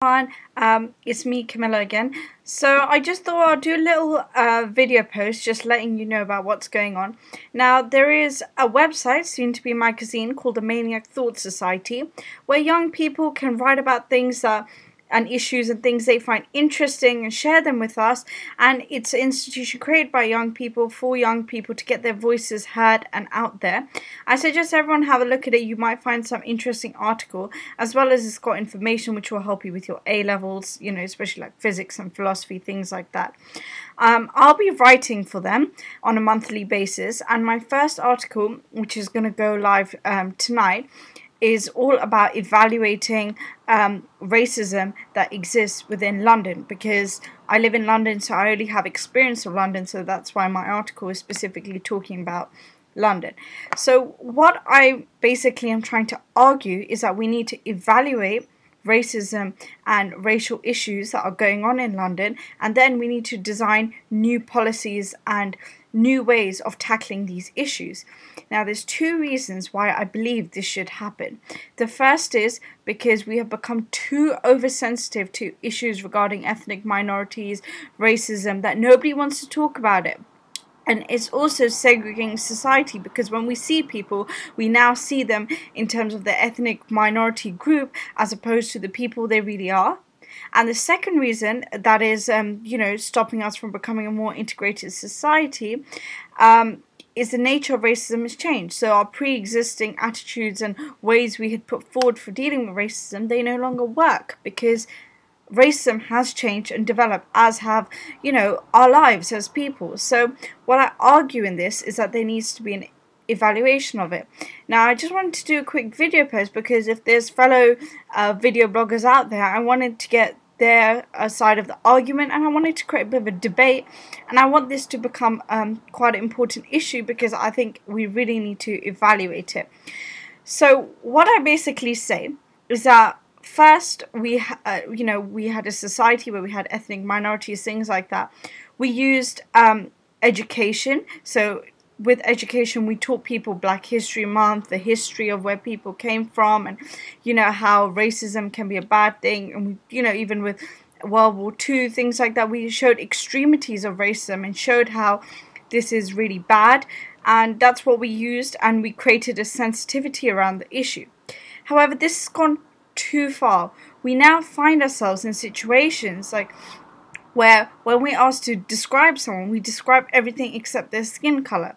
It's me, Komilla again. So I just thought I'd do a little video post just letting you know about what's going on. Now, there is a website, soon to be a magazine, called the Maniac Thought Society, where young people can write about things and issues and things they find interesting and share them with us. And it's an institution created by young people for young people to get their voices heard and out there. I suggest everyone have a look at it. You might find some interesting article, as well as it's got information which will help you with your A levels, especially like physics and philosophy, things like that. I'll be writing for them on a monthly basis, and my first article, which is going to go live tonight, is all about evaluating racism that exists within London, because I live in London, so I only have experience of London, so that's why my article is specifically talking about London. So what I basically am trying to argue is that we need to evaluate racism and racial issues that are going on in London, and then we need to design new policies and new ways of tackling these issues. Now, there's two reasons why I believe this should happen. The first is because we have become too oversensitive to issues regarding ethnic minorities, racism, that nobody wants to talk about it. And it's also segregating society, because when we see people, we now see them in terms of the ethnic minority group as opposed to the people they really are. And the second reason that is, stopping us from becoming a more integrated society is the nature of racism has changed. So our pre-existing attitudes and ways we had put forward for dealing with racism, they no longer work, because racism has changed and developed, as have, our lives as people. So what I argue in this is that there needs to be an evaluation of it. Now, I just wanted to do a quick video post, because if there's fellow video bloggers out there, I wanted to get their side of the argument, and I wanted to create a bit of a debate, and I want this to become quite an important issue, because I think we really need to evaluate it. So what I basically say is that first, we had a society where we had ethnic minorities, things like that. We used education. So with education, we taught people Black History Month, the history of where people came from, and how racism can be a bad thing. And we, even with World War II, things like that, we showed extremities of racism and showed how this is really bad. And that's what we used, and we created a sensitivity around the issue. However, this has gone too far. We now find ourselves in situations like where when we're asked to describe someone, we describe everything except their skin color.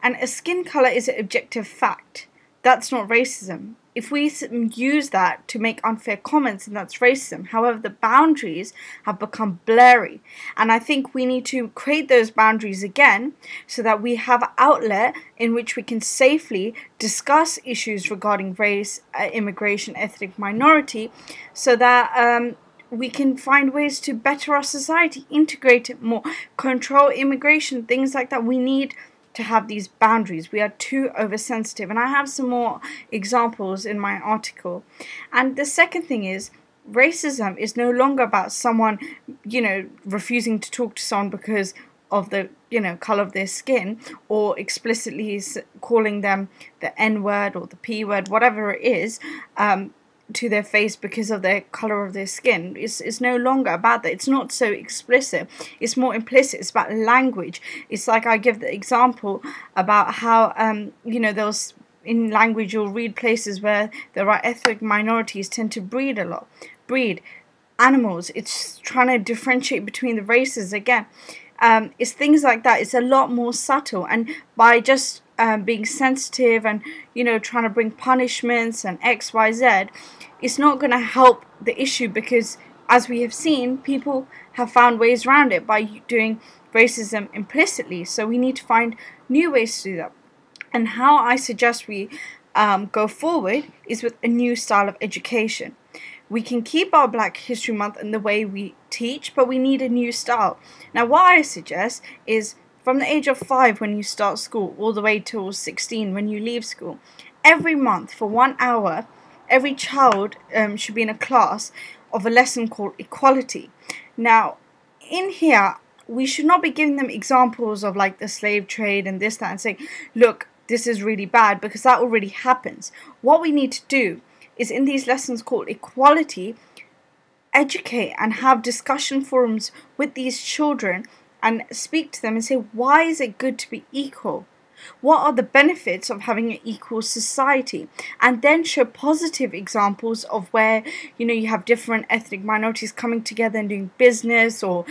And a skin color is an objective fact. That's not racism. If we use that to make unfair comments, then that's racism. However, the boundaries have become blurry, and I think we need to create those boundaries again, so that we have an outlet in which we can safely discuss issues regarding race, immigration, ethnic minority, so that we can find ways to better our society, integrate it more, control immigration, things like that. We need to have these boundaries. We are too oversensitive, and I have some more examples in my article. And the second thing is, racism is no longer about someone, refusing to talk to someone because of the, color of their skin, or explicitly calling them the N-word or the P-word, whatever it is, to their face because of their color of their skin. It's no longer about that. It's not so explicit. It's more implicit. It's about language. It's like I give the example about how those in language you'll read places where there are ethnic minorities tend to breed a lot. Breed animals. It's trying to differentiate between the races again. It's things like that. It's a lot more subtle, and by just being sensitive and trying to bring punishments and XYZ, it's not going to help the issue, because as we have seen, people have found ways around it by doing racism implicitly. So we need to find new ways to do that. And how I suggest we go forward is with a new style of education. We can keep our Black History Month and the way we teach, but we need a new style. Now, what I suggest is from the age of 5 when you start school, all the way till 16 when you leave school, every month for 1 hour, every child should be in a class of a lesson called equality. Now, in here, we should not be giving them examples of like the slave trade and this, that, and saying, look, this is really bad, because that already happens. What we need to do is, in these lessons called equality, educate and have discussion forums with these children and speak to them and say, why is it good to be equal? What are the benefits of having an equal society? And then show positive examples of where, you have different ethnic minorities coming together and doing business, or,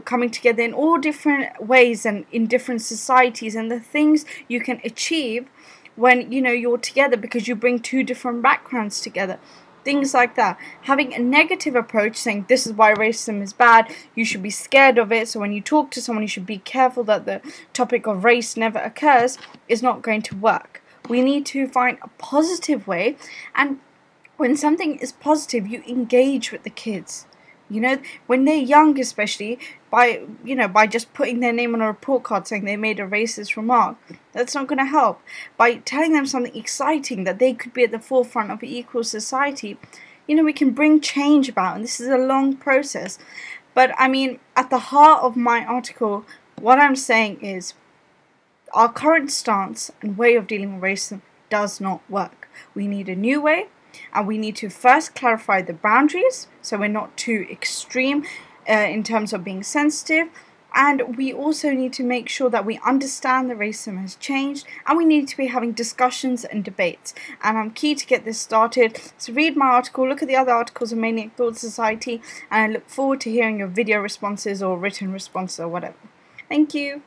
coming together in all different ways and in different societies, and the things you can achieve when, you're together because you bring two different backgrounds together. Things like that. Having a negative approach, saying this is why racism is bad, you should be scared of it, so when you talk to someone you should be careful that the topic of race never occurs, is not going to work. We need to find a positive way, and when something is positive, you engage with the kids. When they're young, especially, by just putting their name on a report card saying they made a racist remark, that's not going to help. By telling them something exciting, that they could be at the forefront of an equal society, we can bring change about, and this is a long process. But I mean, at the heart of my article, what I'm saying is our current stance and way of dealing with racism does not work. We need a new way. And we need to first clarify the boundaries so we're not too extreme in terms of being sensitive. And we also need to make sure that we understand that racism has changed, and we need to be having discussions and debates. And I'm keen to get this started. So read my article, look at the other articles of Maniac Thought Society, and I look forward to hearing your video responses or written responses or whatever. Thank you.